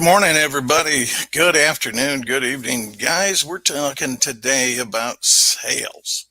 morning, everybody. Good afternoon, good evening. Guys, we're talking today about sales.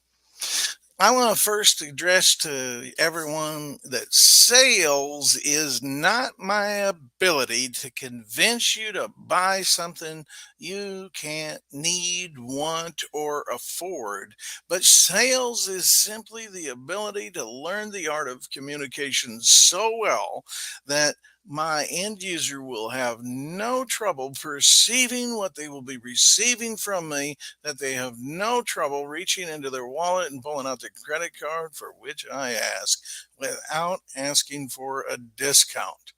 I want to first address to everyone that sales is not my ability to convince you to buy something you can't need, want, or afford. But sales is simply the ability to learn the art of communication so well that my end user will have no trouble perceiving what they will be receiving from me, that they have no trouble reaching into their wallet and pulling out the credit card for which I ask without asking for a discount.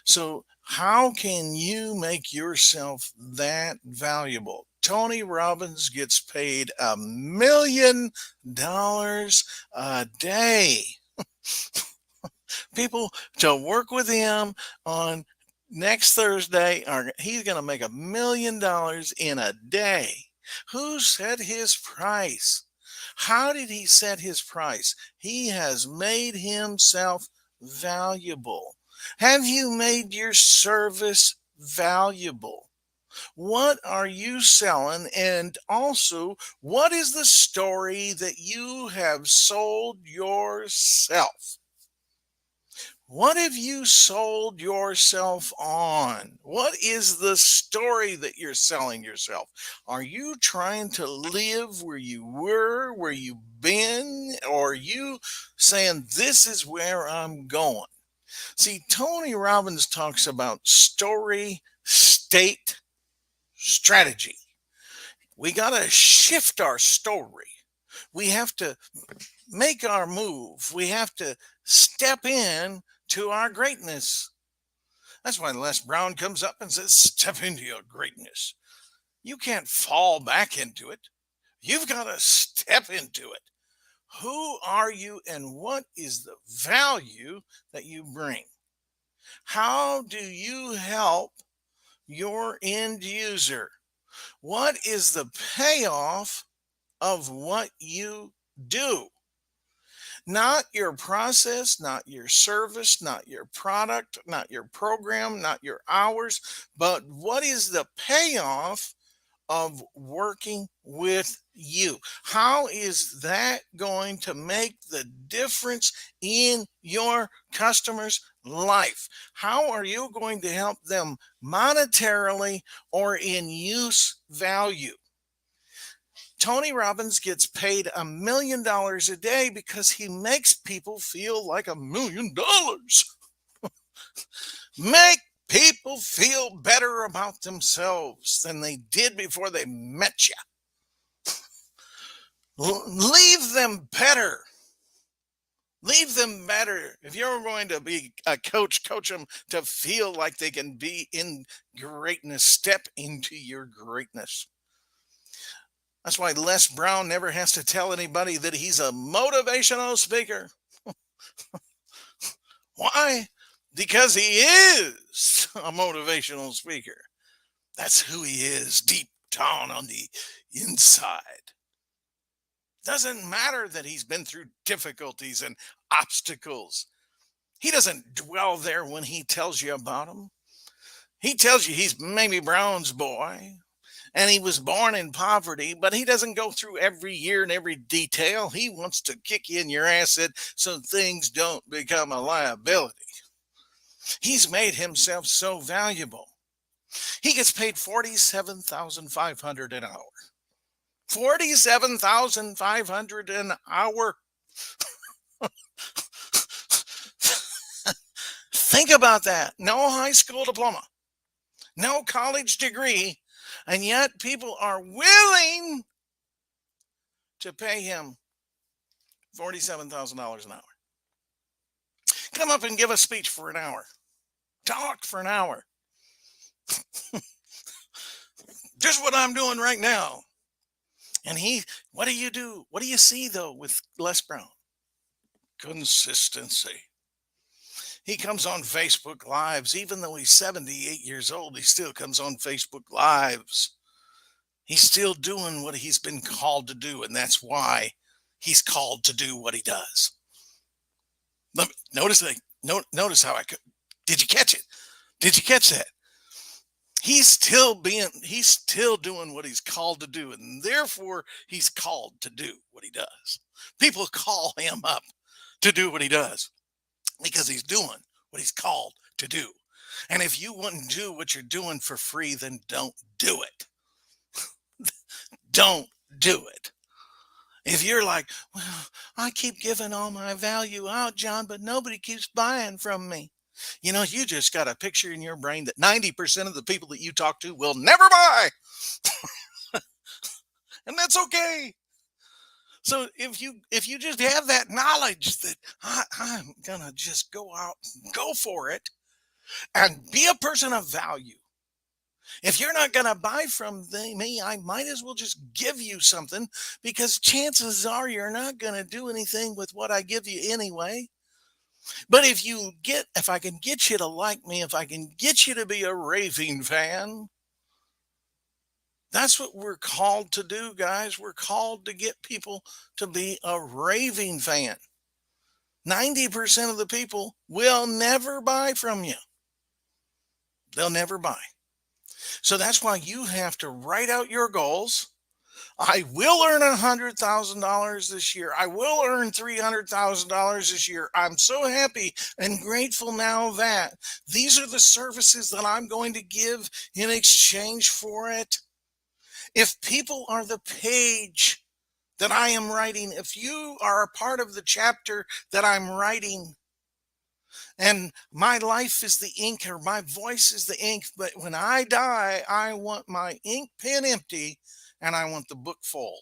So, how can you make yourself that valuable? Tony Robbins gets paid $1 million a day. People to work with him on next Thursday, or he's going to make $1 million in a day. Who set his price? How did he set his price? He has made himself valuable. Have you made your service valuable? What are you selling? And also, what is the story that you have sold yourself? What have you sold yourself on? What is the story that you're selling yourself? Are you trying to live where you were, where you've been, or are you saying, this is where I'm going? See, Tony Robbins talks about story, state, strategy. We got to shift our story. We have to make our move. We have to step in to our greatness. That's why Les Brown comes up and says, step into your greatness. You can't fall back into it. You've got to step into it. Who are you and what is the value that you bring? How do you help your end user? What is the payoff of what you do? Not your process, not your service, not your product, not your program, not your hours, but what is the payoff of working with you? How is that going to make the difference in your customer's life? How are you going to help them monetarily or in use value? Tony Robbins gets paid $1 million a day because he makes people feel like $1 million. Make people feel better about themselves than they did before they met you. Leave them better. Leave them better. If you're going to be a coach, coach them to feel like they can be in greatness. Step into your greatness. That's why Les Brown never has to tell anybody that he's a motivational speaker. Why? Because he is a motivational speaker. That's who he is deep down on the inside. Doesn't matter that he's been through difficulties and obstacles. He doesn't dwell there when he tells you about them. He tells you he's Mamie Brown's boy and he was born in poverty, but he doesn't go through every year and every detail. He wants to kick you in your asset so things don't become a liability. He's made himself so valuable. He gets paid $47,500 an hour. $47,500 an hour. Think about that. No high school diploma, no college degree, and yet people are willing to pay him $47,000 an hour. Come up and give a speech for an hour. Talk for an hour. Just what I'm doing right now. And what do you do? What do you see though with Les Brown? Consistency. He comes on Facebook Lives. Even though he's 78 years old, he still comes on Facebook Lives. He's still doing what he's been called to do, and that's why he's called to do what he does. Notice how did you catch it? Did you catch that? he's still doing what he's called to do, and therefore he's called to do what he does. People call him up to do what he does because he's doing what he's called to do. And if you wouldn't do what you're doing for free, then don't do it. Don't do it. If you're like, well, I keep giving all my value out, John, but nobody keeps buying from me. You know, you just got a picture in your brain that 90% of the people that you talk to will never buy. And that's okay. So if you just have that knowledge that I'm gonna just go out and go for it and be a person of value. If you're not going to buy from me, I might as well just give you something because chances are you're not going to do anything with what I give you anyway. But if I can get you to like me, if I can get you to be a raving fan, that's what we're called to do, guys. We're called to get people to be a raving fan. 90% of the people will never buy from you. They'll never buy. So that's why you have to write out your goals. I will earn $100,000 this year. I will earn $300,000 this year. I'm so happy and grateful now that these are the services that I'm going to give in exchange for it. If people are the page that I am writing, if you are a part of the chapter that I'm writing, and my life is the ink or my voice is the ink, but when I die, I want my ink pen empty and I want the book full.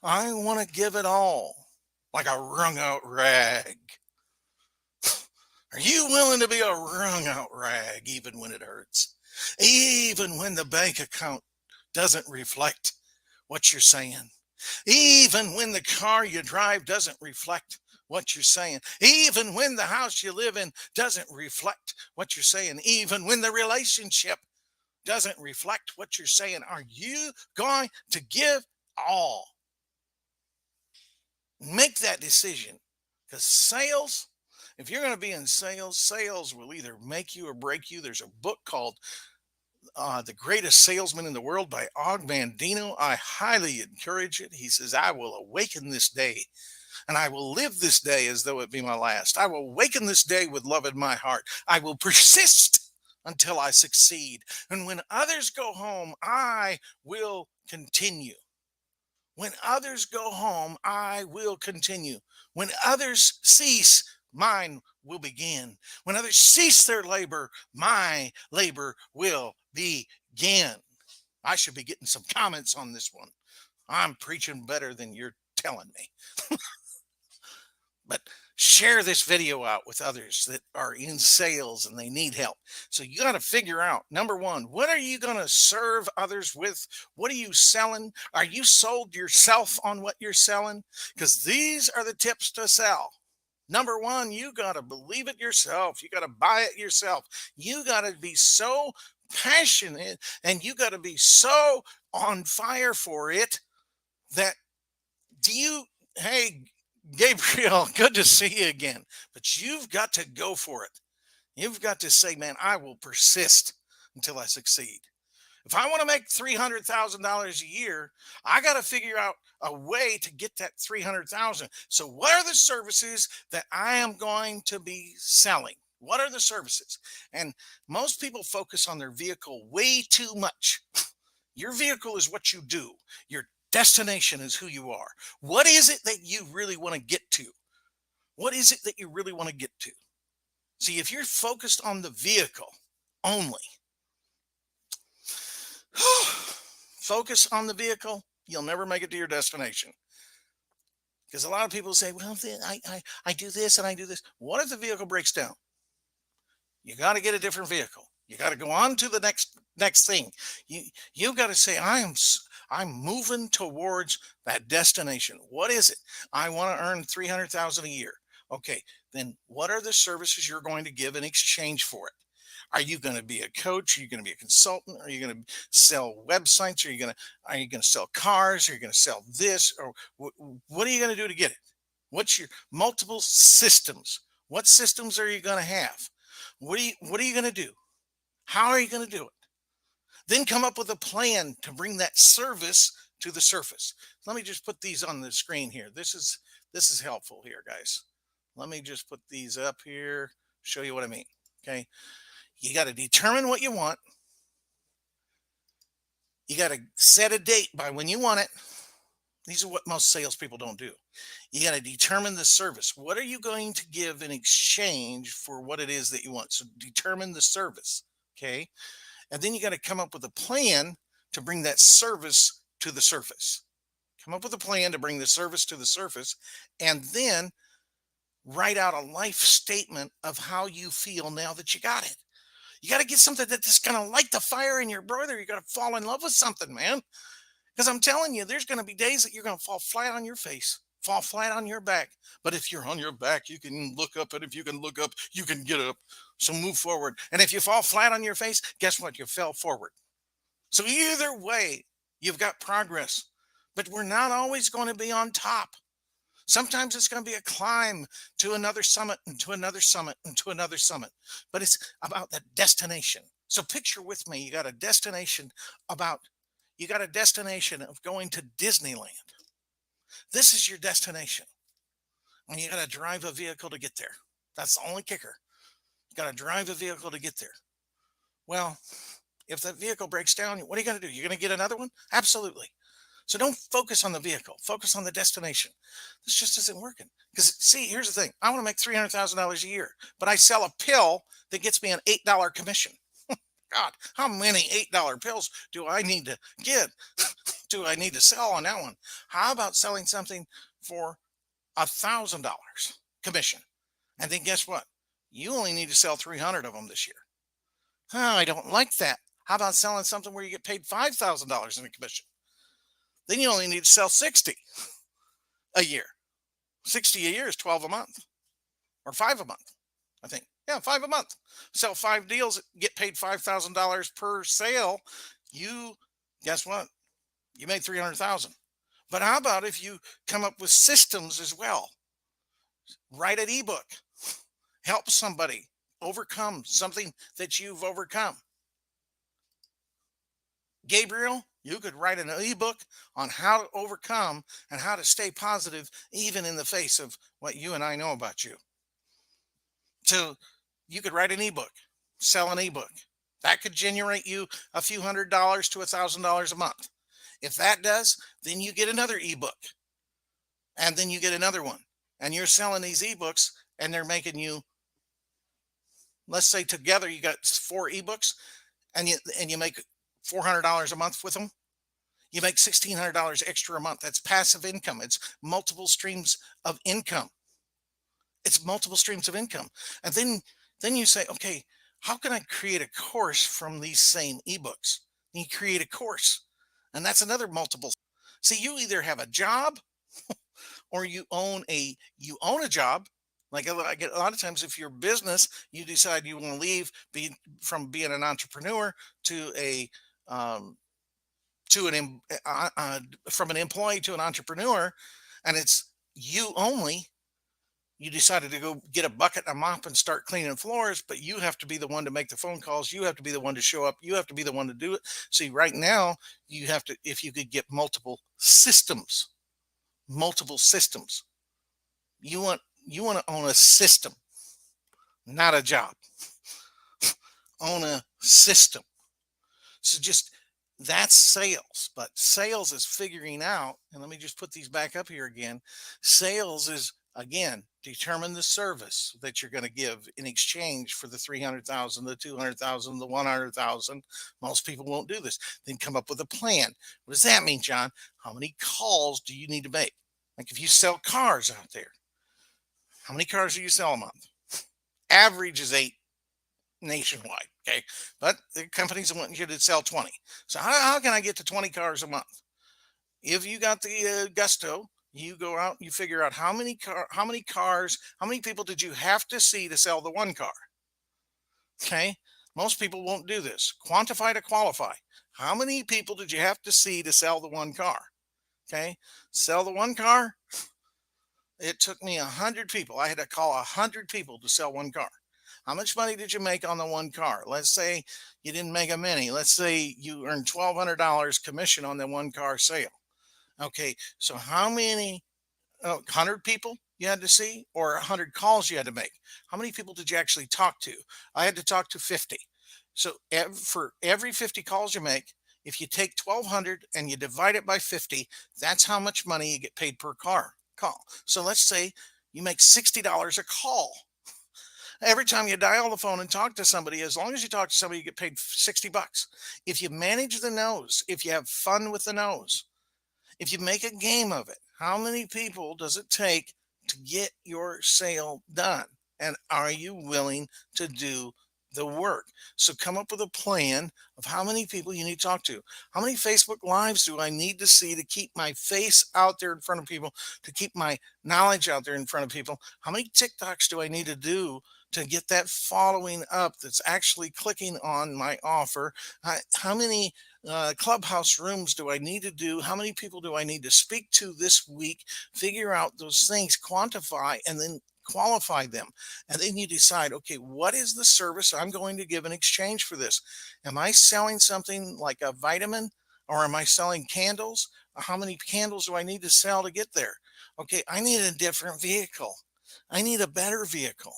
I want to give it all like a wrung out rag. Are you willing to be a wrung out rag even when it hurts? Even when the bank account doesn't reflect what you're saying? Even when the car you drive doesn't reflect what you're saying? Even when the house you live in doesn't reflect what you're saying? Even when the relationship doesn't reflect what you're saying? Are you going to give all? Make that decision, because sales, if you're going to be in sales, sales will either make you or break you. There's a book called The Greatest Salesman in the World by Og Mandino. I highly encourage it. He says, I will awaken this day and I will live this day as though it be my last. I will awaken this day with love in my heart. I will persist until I succeed. And when others go home, I will continue. When others go home, I will continue. When others cease, mine will begin. When others cease their labor, my labor will begin. I should be getting some comments on this one. I'm preaching better than you're telling me. But share this video out with others that are in sales and they need help. So you got to figure out, number one, what are you going to serve others with? What are you selling? Are you sold yourself on what you're selling? Because these are the tips to sell. Number one, you got to believe it yourself. You got to buy it yourself. You got to be so passionate and you got to be so on fire for it that hey, Gabriel, good to see you again. But you've got to go for it. You've got to say, man, I will persist until I succeed. If I want to make $300,000 a year, I got to figure out a way to get that 300,000. So what are the services that I am going to be selling? What are the services? And most people focus on their vehicle way too much. Your vehicle is what you do. Your destination is who you are. What is it that you really want to get to? What is it that you really want to get to? See, if you're focused on the vehicle only, focus on the vehicle, you'll never make it to your destination. Because a lot of people say, well, I do this and I do this. What if the vehicle breaks down? You got to get a different vehicle. You got to go on to the next thing. You got to say, I'm moving towards that destination. What is it? I want to earn 300,000 a year. Okay, then what are the services you're going to give in exchange for it? Are you going to be a coach? Are you going to be a consultant? Are you going to sell websites? Are you going to sell cars? Are you going to sell this? Or what are you going to do to get it? What's your multiple systems? What systems are you going to have? What are you going to do? How are you going to do it? Then come up with a plan to bring that service to the surface. Let me just put these on the screen here. This is helpful here, guys. Let me just put these up here, show you what I mean. Okay. You got to determine what you want. You got to set a date by when you want it. These are what most salespeople don't do. You got to determine the service. What are you going to give in exchange for what it is that you want? So determine the service. Okay. And then you got to come up with a plan to bring that service to the surface. Come up with a plan to bring the service to the surface, and then write out a life statement of how you feel now that you got it. You got to get something that's going to light the fire in your brother. You got to fall in love with something, man. Because I'm telling you, there's going to be days that you're going to fall flat on your face, fall flat on your back. But if you're on your back, you can look up. And if you can look up, you can get up. So move forward. And if you fall flat on your face, guess what? You fell forward. So either way, you've got progress. But we're not always going to be on top. Sometimes it's going to be a climb to another summit and to another summit and to another summit. But it's about the destination. So picture with me, about you got a destination of going to Disneyland. This is your destination. And you got to drive a vehicle to get there. That's the only kicker. You got to drive a vehicle to get there. Well, if that vehicle breaks down, what are you going to do? You're going to get another one? Absolutely. So don't focus on the vehicle. Focus on the destination. This just isn't working. Because see, here's the thing. I want to make $300,000 a year, but I sell a pill that gets me an $8 commission. God, how many $8 pills do I need to get? Do I need to sell on that one? How about selling something for $1,000 commission? And then guess what? You only need to sell 300 of them this year. I don't like that. How about selling something where you get paid $5,000 in a commission? Then you only need to sell 60 a year. 60 a year is 12 a month, or 5 a month, I think. Yeah, 5 a month. Sell 5 deals, get paid $5,000 per sale. You, guess what? You made 300,000. But how about if you come up with systems as well? Write an ebook. Help somebody overcome something that you've overcome. Gabriel, you could write an ebook on how to overcome and how to stay positive, even in the face of what you and I know about you. So you could write an ebook, sell an ebook. That could generate you a few $100s to $1,000 a month. If that does, then you get another ebook, and then you get another one, and you're selling these ebooks, and they're making you, let's say together you got 4 ebooks, and you make $400 a month with them. You make $1,600 extra a month. That's passive income. It's multiple streams of income. It's multiple streams of income. And then you say, okay, how can I create a course from these same ebooks? And you create a course. And that's another multiple. See, you either have a job or you own a job. Like a lot of times, if your business, you decide you want to leave from being an entrepreneur to a from an employee to an entrepreneur, and it's you only. You decided to go get a bucket and a mop and start cleaning floors, but you have to be the one to make the phone calls. You have to be the one to show up. You have to be the one to do it. See, right now, you have to, if you could get multiple systems, you want to own a system, not a job. Own a system. So just that's sales, but sales is figuring out, and let me just put these back up here again. Sales is, again, determine the service that you're going to give in exchange for the 300,000, the 200,000, the 100,000. Most people won't do this. Then come up with a plan. What does that mean, John? How many calls do you need to make? Like if you sell cars out there, how many cars do you sell a month? Average is 8 nationwide. Okay. But the companies want you to sell 20. So how can I get to 20 cars a month? If you got the gusto, you go out, you figure out how many cars, how many people did you have to see to sell the one car? Okay. Most people won't do this. Quantify to qualify. How many people did you have to see to sell the one car? Okay. Sell the one car. It took me 100 people. I had to call 100 people to sell one car. How much money did you make on the one car? Let's say you didn't make a many. Let's say you earned $1,200 commission on the one car sale. Okay, so how many 100 people you had to see or 100 calls you had to make? How many people did you actually talk to? I had to talk to 50. So for every 50 calls you make, if you take 1,200 and you divide it by 50, that's how much money you get paid per car call. So let's say you make $60 a call. Every time you dial the phone and talk to somebody, as long as you talk to somebody, you get paid 60 bucks. If you manage the nose, if you have fun with the nose, if you make a game of it, how many people does it take to get your sale done? And are you willing to do the work? So come up with a plan of how many people you need to talk to. How many Facebook Lives do I need to see to keep my face out there in front of people, to keep my knowledge out there in front of people? How many TikToks do I need to do to get that following up that's actually clicking on my offer? How many clubhouse rooms do I need to do? How many people do I need to speak to this week? Figure out those things, quantify, and then qualify them. And then you decide, okay, what is the service I'm going to give in exchange for this? Am I selling something like a vitamin, or am I selling candles? How many candles do I need to sell to get there? Okay, I need a different vehicle. I need a better vehicle.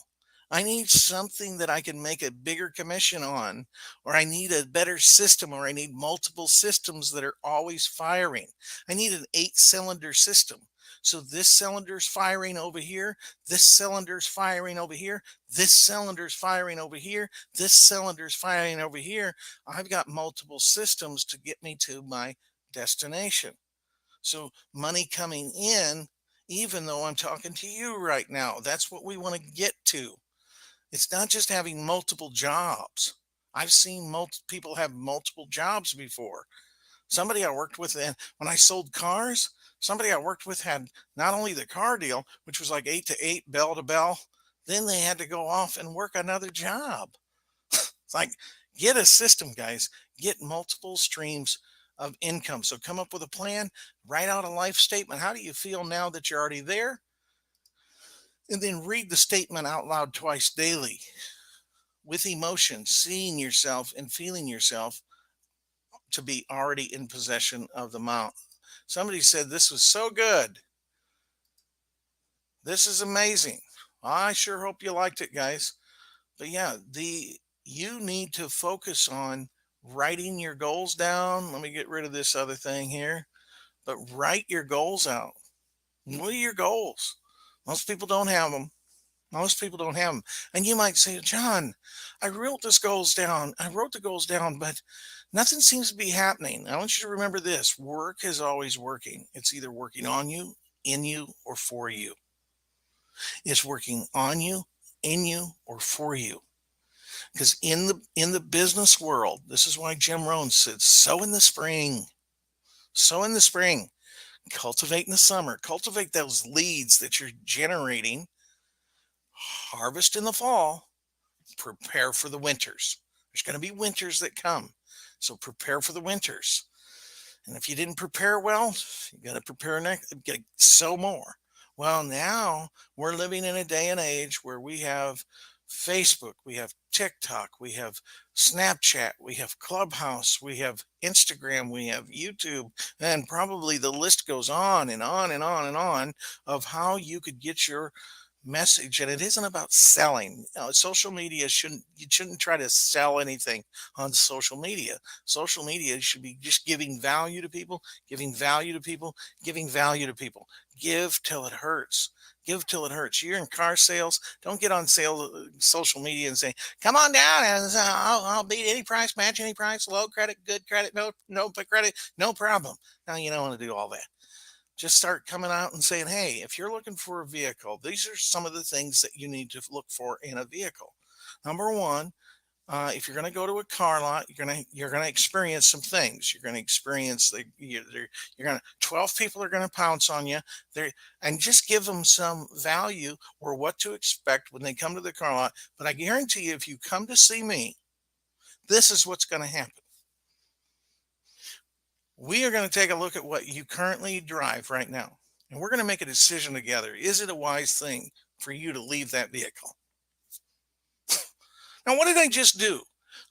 I need something that I can make a bigger commission on, or I need a better system, or I need multiple systems that are always firing. I need an 8 cylinder system. So this cylinder's firing over here, this cylinder's firing over here, this cylinder's firing over here, this cylinder's firing over here. I've got multiple systems to get me to my destination. So money coming in, even though I'm talking to you right now, that's what we want to get to. It's not just having multiple jobs. I've seen people have multiple jobs before. Somebody I worked with, and when I sold cars, somebody I worked with had not only the car deal, which was like 8 to 8, bell to bell, then they had to go off and work another job. It's like, get a system, guys. Get multiple streams of income. So come up with a plan, write out a life statement. How do you feel now that you're already there? And then read the statement out loud twice daily with emotion, seeing yourself and feeling yourself to be already in possession of the mount. Somebody said this was so good. This is amazing. I sure hope you liked it, guys. But yeah, the you need to focus on writing your goals down. Let me get rid of this other thing here. But write your goals out. What are your goals? Most people don't have them. Most people don't have them. And you might say, John, I wrote this goals down. I wrote the goals down, but nothing seems to be happening. I want you to remember this: work is always working. It's either working on you, in you, or for you. It's working on you, in you, or for you. Because in the business world, this is why Jim Rohn said, sow in the spring. Sow in the spring. Cultivate in the summer. Cultivate those leads that you're generating. Harvest in the fall. Prepare for the winters. There's going to be winters that come. So prepare for the winters. And if you didn't prepare well, you got to prepare next, get sow more. Well, now we're living in a day and age where we have Facebook, we have TikTok, we have Snapchat, we have Clubhouse, we have Instagram, we have YouTube, and probably the list goes on and on and on and on of how you could get your message. And it isn't about selling. Social media you shouldn't try to sell anything on social media. Social media should be just giving value to people, giving value to people, giving value to people. Give till it hurts. Give till it hurts. You're in car sales. Don't get on social media and say, "Come on down, and I'll beat any price, match any price, low credit, good credit, no credit, no problem." Now you don't want to do all that. Just start coming out and saying, hey, if you're looking for a vehicle, these are some of the things that you need to look for in a vehicle. Number one, if you're going to go to a car lot, you're going to experience some things. You're going to experience you're going to 12 people are going to pounce on you there, and just give them some value or what to expect when they come to the car lot. But I guarantee you, if you come to see me, this is what's going to happen. We are going to take a look at what you currently drive right now, and we're going to make a decision together. Is it a wise thing for you to leave that vehicle? Now, what did I just do?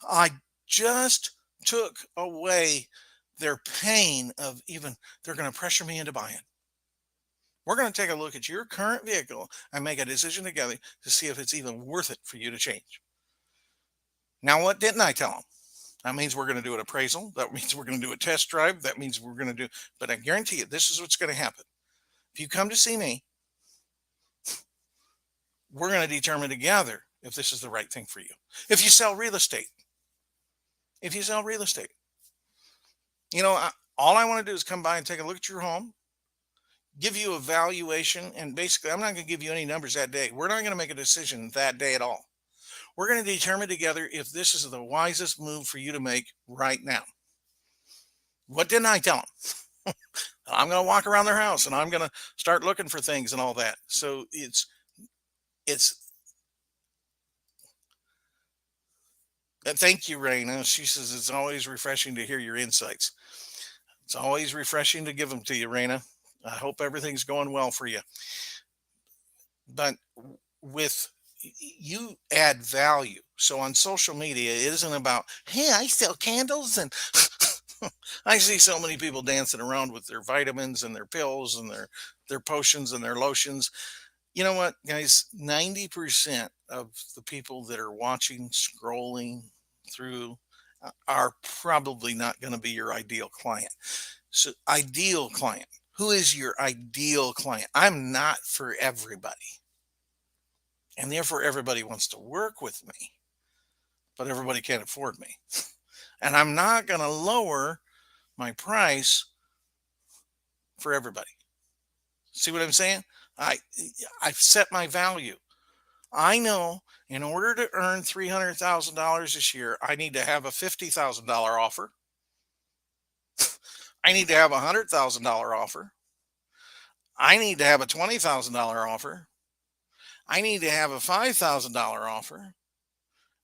I just took away their pain of even they're going to pressure me into buying. We're going to take a look at your current vehicle and make a decision together to see if it's even worth it for you to change. Now, what didn't I tell them? That means we're going to do an appraisal. That means we're going to do a test drive. That means we're going to do, but I guarantee you, this is what's going to happen. If you come to see me, we're going to determine together if this is the right thing for you. If you sell real estate, if you sell real estate, all I want to do is come by and take a look at your home, give you a valuation, and basically, I'm not going to give you any numbers that day. We're not going to make a decision that day at all. We're going to determine together if this is the wisest move for you to make right now. What didn't I tell them? I'm going to walk around their house and I'm going to start looking for things and all that. So it's thank you, Raina. She says it's always refreshing to hear your insights. It's always refreshing to give them to you, Raina. I hope everything's going well for you. But with you add value. So on social media, it isn't about, hey, I sell candles and I see so many people dancing around with their vitamins and their pills and their potions and their lotions. You know what, guys? 90% of the people that are watching, scrolling through are probably not going to be your ideal client. So, ideal client. Who is your ideal client? I'm not for everybody. And therefore, everybody wants to work with me, but everybody can't afford me. And I'm not going to lower my price for everybody. See what I'm saying? I I've set my value. I know in order to earn $300,000 this year, I need to have a $50,000 offer. I need to have a $100,000 offer. I need to have a $20,000 offer. I need to have a $5,000 offer.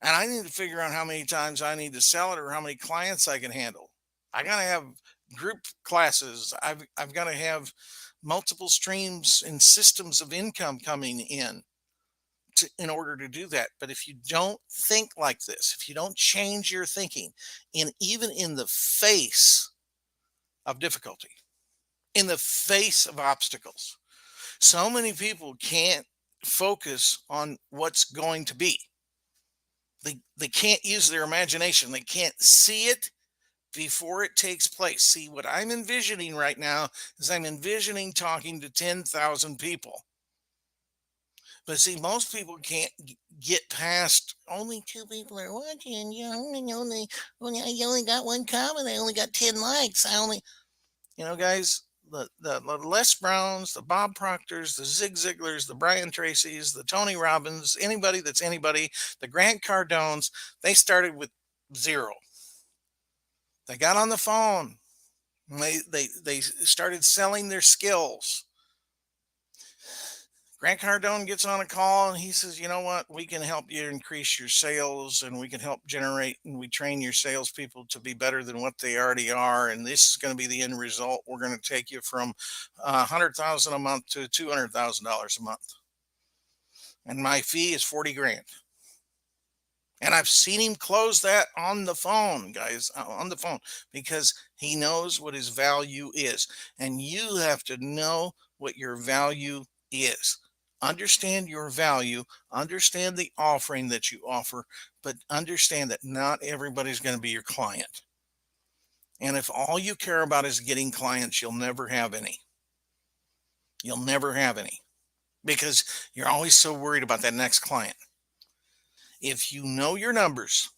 And I need to figure out how many times I need to sell it or how many clients I can handle. I got to have group classes. I've got to have multiple streams and systems of income coming in order to do that. But if you don't think like this, if you don't change your thinking, even in the face of difficulty, in the face of obstacles, so many people can't focus on what's going to be. They can't use their imagination. They can't see it before it takes place. See, what I'm envisioning right now is I'm envisioning talking to 10,000 people. But see, most people can't get past only two people are watching. I only got one comment. I only got 10 likes. Guys, the Les Browns, the Bob Proctors, the Zig Ziglars, the Brian Tracy's, the Tony Robbins, anybody that's anybody, the Grant Cardones, they started with zero. They got on the phone. They started selling their skills. Grant Cardone gets on a call and he says, you know what? We can help you increase your sales and we can help generate and we train your salespeople to be better than what they already are. And this is going to be the end result. We're going to take you from 100,000 a month to $200,000 a month. And my fee is 40 grand. And I've seen him close that on the phone, guys, on the phone, because he knows what his value is. And you have to know what your value is. Understand your value, understand the offering that you offer, but understand that not everybody's going to be your client. And if all you care about is getting clients, you'll never have any. You'll never have any because you're always so worried about that next client. If you know your numbers,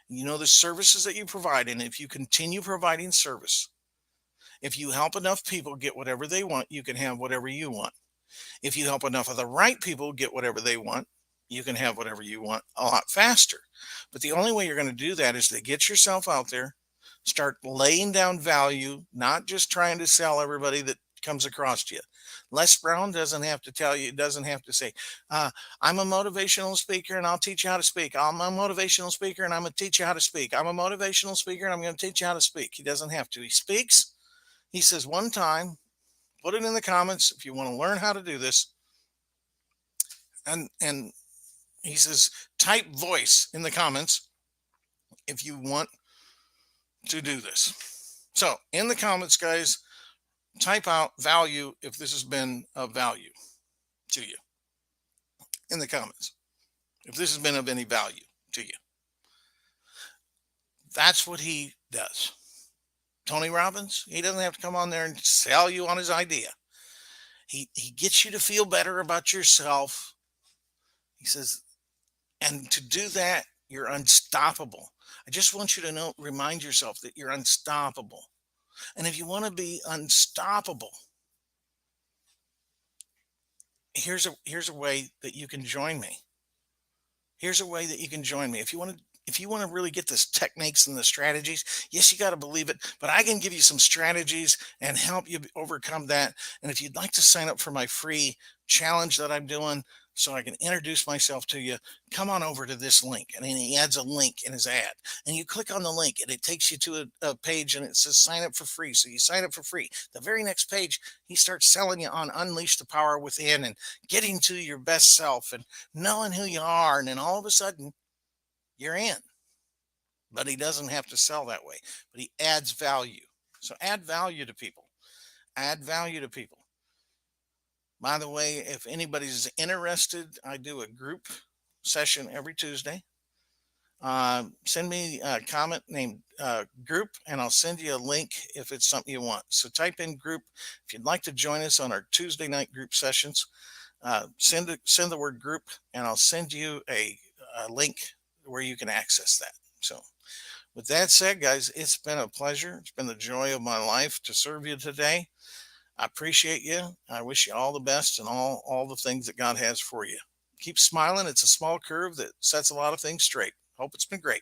you know the services that you provide, and if you continue providing service, if you help enough people get whatever they want, you can have whatever you want. If you help enough of the right people get whatever they want, you can have whatever you want a lot faster. But the only way you're going to do that is to get yourself out there, start laying down value, not just trying to sell everybody that comes across to you. Les Brown doesn't have to tell you, doesn't have to say, I'm a motivational speaker and I'll teach you how to speak. I'm a motivational speaker and I'm going to teach you how to speak. I'm a motivational speaker and I'm going to teach you how to speak. He doesn't have to. He speaks. He says one time, put it in the comments if you want to learn how to do this. And He says, type voice in the comments if you want to do this. So in the comments, guys, type out value if this has been of value to you in the comments. If this has been of any value to you. That's what he does. Tony Robbins, he doesn't have to come on there and sell you on his idea. He gets you to feel better about yourself. He says, and to do that, you're unstoppable. I just want you to know, remind yourself that you're unstoppable. And if you want to be unstoppable, here's a way that you can join me. Here's a way that you can join me. If you want to really get the techniques and the strategies, yes, you got to believe it, but I can give you some strategies and help you overcome that. And if you'd like to sign up for my free challenge that I'm doing so I can introduce myself to you, come on over to this link. And then he adds a link in his ad. And you click on the link and it takes you to a page and it says sign up for free. So you sign up for free. The very next page, he starts selling you on Unleash the Power Within and getting to your best self and knowing who you are. And then all of a sudden, you're in. But he doesn't have to sell that way, but he adds value. So add value to people. Add value to people. By the way, if anybody's interested, I do a group session every Tuesday. Send me a comment named group, and I'll send you a link if it's something you want. So type in group if you'd like to join us on our Tuesday night group sessions. Send the word group, and I'll send you a link where you can access that. So with that said, guys, it's been a pleasure. It's been the joy of my life to serve you today. I appreciate you. I wish you all the best and all the things that God has for you. Keep smiling. It's a small curve that sets a lot of things straight. Hope it's been great.